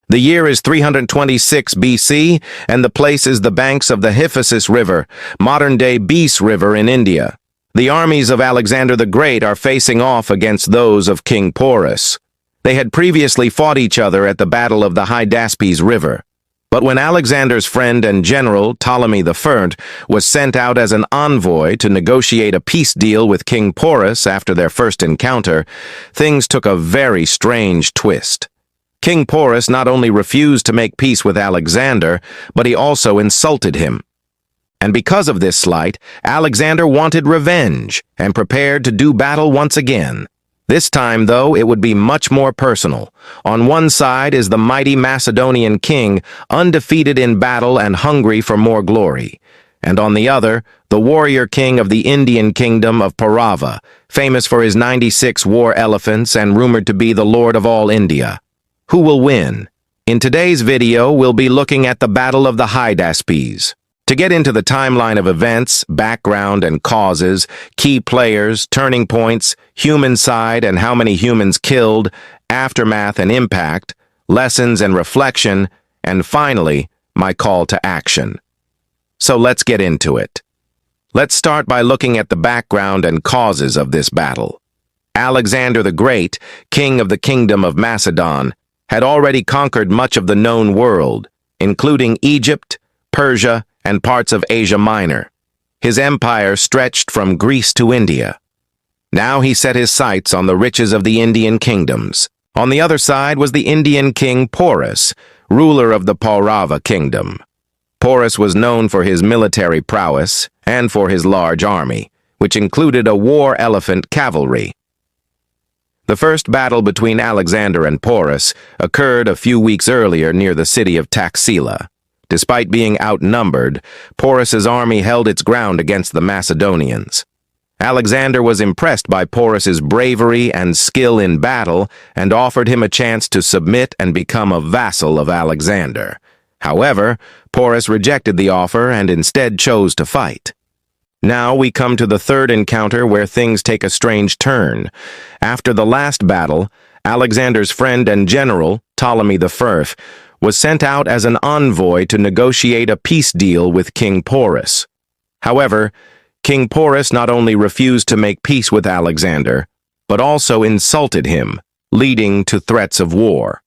The year is 326 BC, and the place is the banks of the Hydaspes River, modern-day Beas River in India. The armies of Alexander the Great are facing off against those of King Porus. They had previously fought each other at the Battle of the Hydaspes River. But when Alexander's friend and general, Ptolemy I, was sent out as an envoy to negotiate a peace deal with King Porus after their first encounter, things took a very strange twist. King Porus not only refused to make peace with Alexander, but he also insulted him. And because of this slight, Alexander wanted revenge and prepared to do battle once again. This time, though, it would be much more personal. On one side is the mighty Macedonian king, undefeated in battle and hungry for more glory. And on the other, the warrior king of the Indian kingdom of Parava, famous for his 96 war elephants and rumored to be the lord of all India. Who will win? In today's video, we'll be looking at the Battle of the Hydaspes. To get into the timeline of events, background and causes, key players, turning points, human side and how many humans killed, aftermath and impact, lessons and reflection, and finally, my call to action. So let's get into it. Let's start by looking at the background and causes of this battle. Alexander the Great, king of the kingdom of Macedon, had already conquered much of the known world, including Egypt, Persia, and parts of Asia Minor. His empire stretched from Greece to India. Now he set his sights on the riches of the Indian kingdoms. On the other side was the Indian king Porus, ruler of the Parava kingdom. Porus was known for his military prowess and for his large army, which included a war elephant cavalry. The first battle between Alexander and Porus occurred a few weeks earlier near the city of Taxila. Despite being outnumbered, Porus's army held its ground against the Macedonians. Alexander was impressed by Porus's bravery and skill in battle and offered him a chance to submit and become a vassal of Alexander. However, Porus rejected the offer and instead chose to fight. Now we come to the third encounter where things take a strange turn. After the last battle, Alexander's friend and general, Ptolemy I, was sent out as an envoy to negotiate a peace deal with King Porus. However, King Porus not only refused to make peace with Alexander, but also insulted him, leading to threats of war.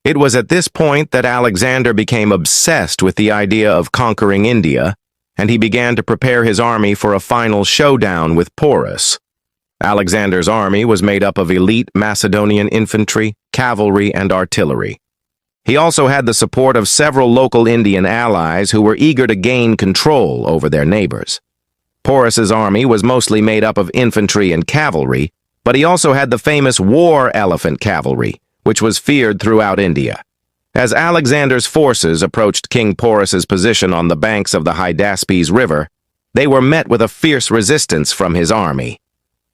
It was at this point that Alexander became obsessed with the idea of conquering India, and he began to prepare his army for a final showdown with Porus. Alexander's army was made up of elite Macedonian infantry, cavalry, and artillery. He also had the support of several local Indian allies who were eager to gain control over their neighbors. Porus's army was mostly made up of infantry and cavalry, but he also had the famous war elephant cavalry, which was feared throughout India. As Alexander's forces approached King Porus's position on the banks of the Hydaspes River, they were met with a fierce resistance from his army.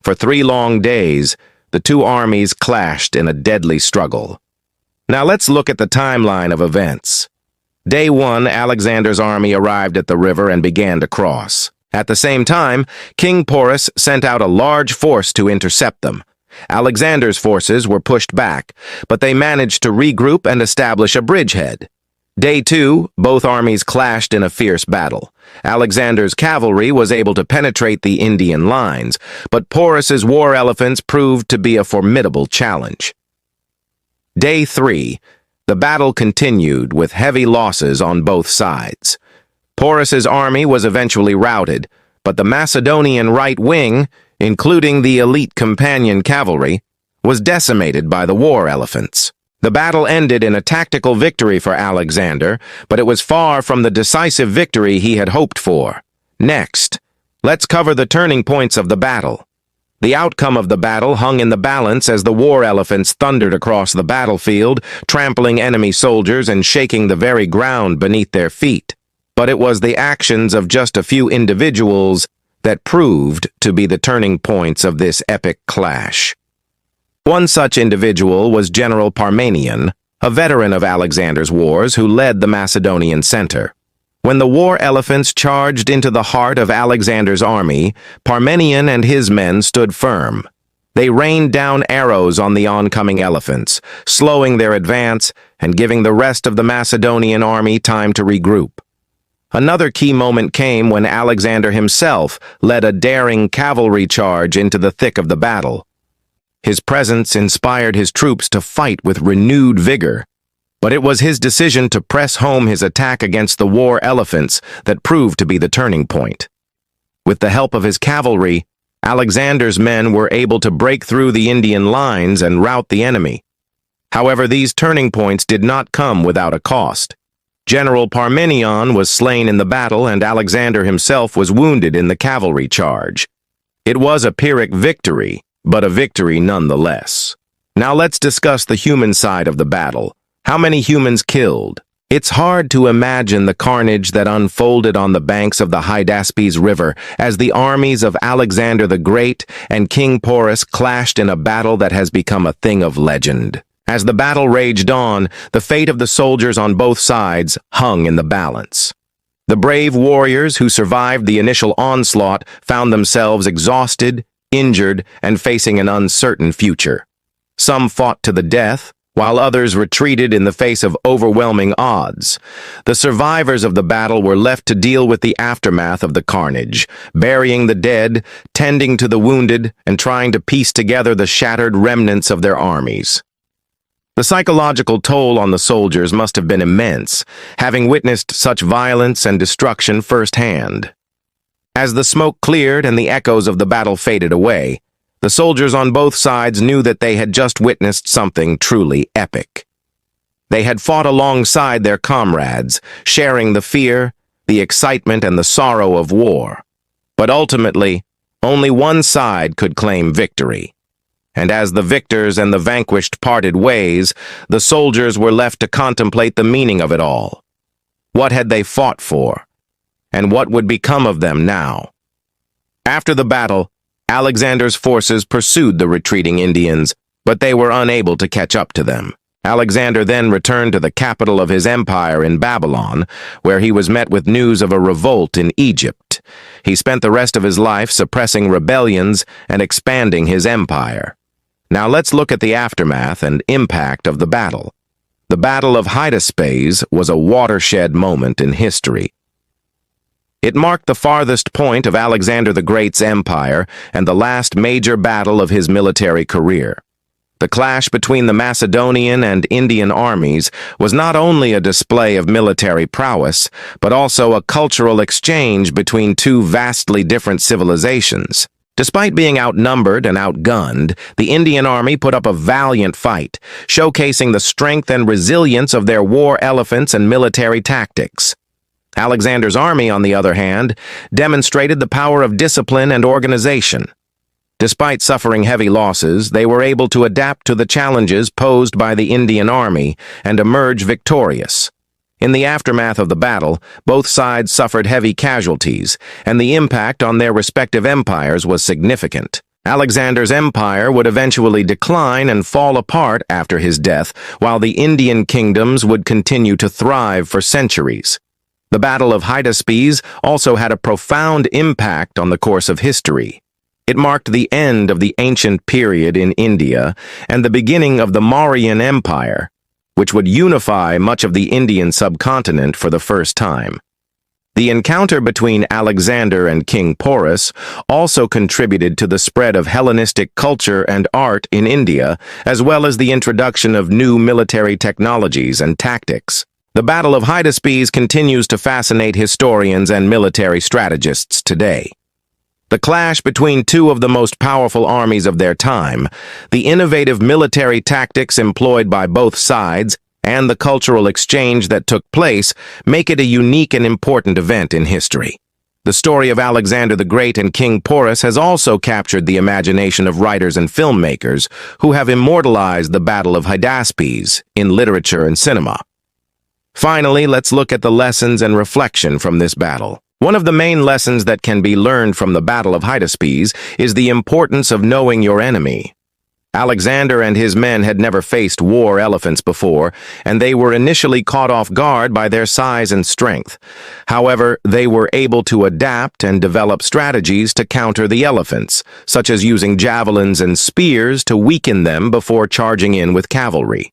For 3 long days, the two armies clashed in a deadly struggle. Now let's look at the timeline of events. Day 1, Alexander's army arrived at the river and began to cross. At the same time, King Porus sent out a large force to intercept them. Alexander's forces were pushed back, but they managed to regroup and establish a bridgehead. Day 2, both armies clashed in a fierce battle. Alexander's cavalry was able to penetrate the Indian lines, but Porus's war elephants proved to be a formidable challenge. Day 3, the battle continued with heavy losses on both sides. Porus's army was eventually routed, but the Macedonian right wing, including the elite companion cavalry, was decimated by the war elephants. The battle ended in a tactical victory for Alexander, but it was far from the decisive victory he had hoped for. Next, let's cover the turning points of the battle. The outcome of the battle hung in the balance as the war elephants thundered across the battlefield, trampling enemy soldiers and shaking the very ground beneath their feet. But it was the actions of just a few individuals that proved to be the turning points of this epic clash. One such individual was General Parmenion, a veteran of Alexander's wars who led the Macedonian center. When the war elephants charged into the heart of Alexander's army, Parmenion and his men stood firm. They rained down arrows on the oncoming elephants, slowing their advance and giving the rest of the Macedonian army time to regroup. Another key moment came when Alexander himself led a daring cavalry charge into the thick of the battle. His presence inspired his troops to fight with renewed vigor, but it was his decision to press home his attack against the war elephants that proved to be the turning point. With the help of his cavalry, Alexander's men were able to break through the Indian lines and rout the enemy. However, these turning points did not come without a cost. General Parmenion was slain in the battle, and Alexander himself was wounded in the cavalry charge. It was a Pyrrhic victory, but a victory nonetheless. Now let's discuss the human side of the battle. How many humans killed? It's hard to imagine the carnage that unfolded on the banks of the Hydaspes River as the armies of Alexander the Great and King Porus clashed in a battle that has become a thing of legend. As the battle raged on, the fate of the soldiers on both sides hung in the balance. The brave warriors who survived the initial onslaught found themselves exhausted, injured, and facing an uncertain future. Some fought to the death, while others retreated in the face of overwhelming odds. The survivors of the battle were left to deal with the aftermath of the carnage, burying the dead, tending to the wounded, and trying to piece together the shattered remnants of their armies. The psychological toll on the soldiers must have been immense, having witnessed such violence and destruction firsthand. As the smoke cleared and the echoes of the battle faded away, the soldiers on both sides knew that they had just witnessed something truly epic. They had fought alongside their comrades, sharing the fear, the excitement, and the sorrow of war. But ultimately, only one side could claim victory. And as the victors and the vanquished parted ways, the soldiers were left to contemplate the meaning of it all. What had they fought for? And what would become of them now? After the battle, Alexander's forces pursued the retreating Indians, but they were unable to catch up to them. Alexander then returned to the capital of his empire in Babylon, where he was met with news of a revolt in Egypt. He spent the rest of his life suppressing rebellions and expanding his empire. Now let's look at the aftermath and impact of the battle. The Battle of Hydaspes was a watershed moment in history. It marked the farthest point of Alexander the Great's empire and the last major battle of his military career. The clash between the Macedonian and Indian armies was not only a display of military prowess, but also a cultural exchange between two vastly different civilizations. Despite being outnumbered and outgunned, the Indian army put up a valiant fight, showcasing the strength and resilience of their war elephants and military tactics. Alexander's army, on the other hand, demonstrated the power of discipline and organization. Despite suffering heavy losses, they were able to adapt to the challenges posed by the Indian army and emerge victorious. In the aftermath of the battle, both sides suffered heavy casualties, and the impact on their respective empires was significant. Alexander's empire would eventually decline and fall apart after his death, while the Indian kingdoms would continue to thrive for centuries. The Battle of Hydaspes also had a profound impact on the course of history. It marked the end of the ancient period in India and the beginning of the Mauryan Empire, which would unify much of the Indian subcontinent for the first time. The encounter between Alexander and King Porus also contributed to the spread of Hellenistic culture and art in India, as well as the introduction of new military technologies and tactics. The Battle of Hydaspes continues to fascinate historians and military strategists today. The clash between two of the most powerful armies of their time, the innovative military tactics employed by both sides, and the cultural exchange that took place make it a unique and important event in history. The story of Alexander the Great and King Porus has also captured the imagination of writers and filmmakers who have immortalized the Battle of Hydaspes in literature and cinema. Finally, let's look at the lessons and reflection from this battle. One of the main lessons that can be learned from the Battle of Hydaspes is the importance of knowing your enemy. Alexander and his men had never faced war elephants before, and they were initially caught off guard by their size and strength. However, they were able to adapt and develop strategies to counter the elephants, such as using javelins and spears to weaken them before charging in with cavalry.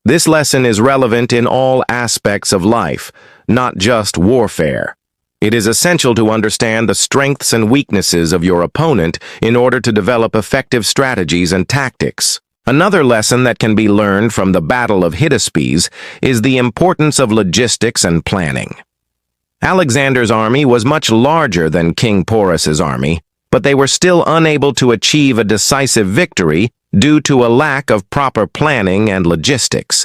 This lesson is relevant in all aspects of life, not just warfare. It is essential to understand the strengths and weaknesses of your opponent in order to develop effective strategies and tactics. Another lesson that can be learned from the Battle of Hydaspes is the importance of logistics and planning. Alexander's army was much larger than King Porus's army, but they were still unable to achieve a decisive victory due to a lack of proper planning and logistics.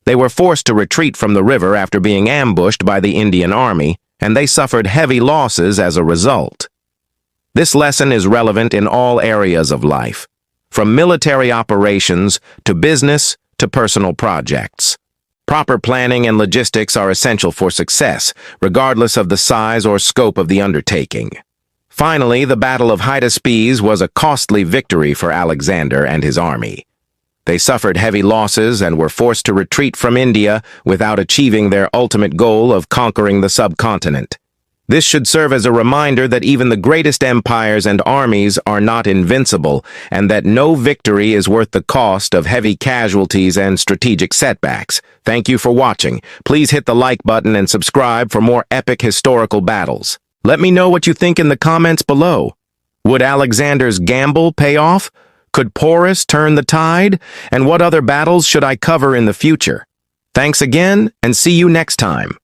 They were forced to retreat from the river after being ambushed by the Indian army, and they suffered heavy losses as a result. This lesson is relevant in all areas of life, from military operations to business to personal projects. Proper planning and logistics are essential for success, regardless of the size or scope of the undertaking. Finally, the Battle of Hydaspes was a costly victory for Alexander and his army. They suffered heavy losses and were forced to retreat from India without achieving their ultimate goal of conquering the subcontinent. This should serve as a reminder that even the greatest empires and armies are not invincible, and that no victory is worth the cost of heavy casualties and strategic setbacks. Thank you for watching. Please hit the like button and subscribe for more epic historical battles. Let me know what you think in the comments below. Would Alexander's gamble pay off? Could Porus turn the tide? And what other battles should I cover in the future? Thanks again, and see you next time.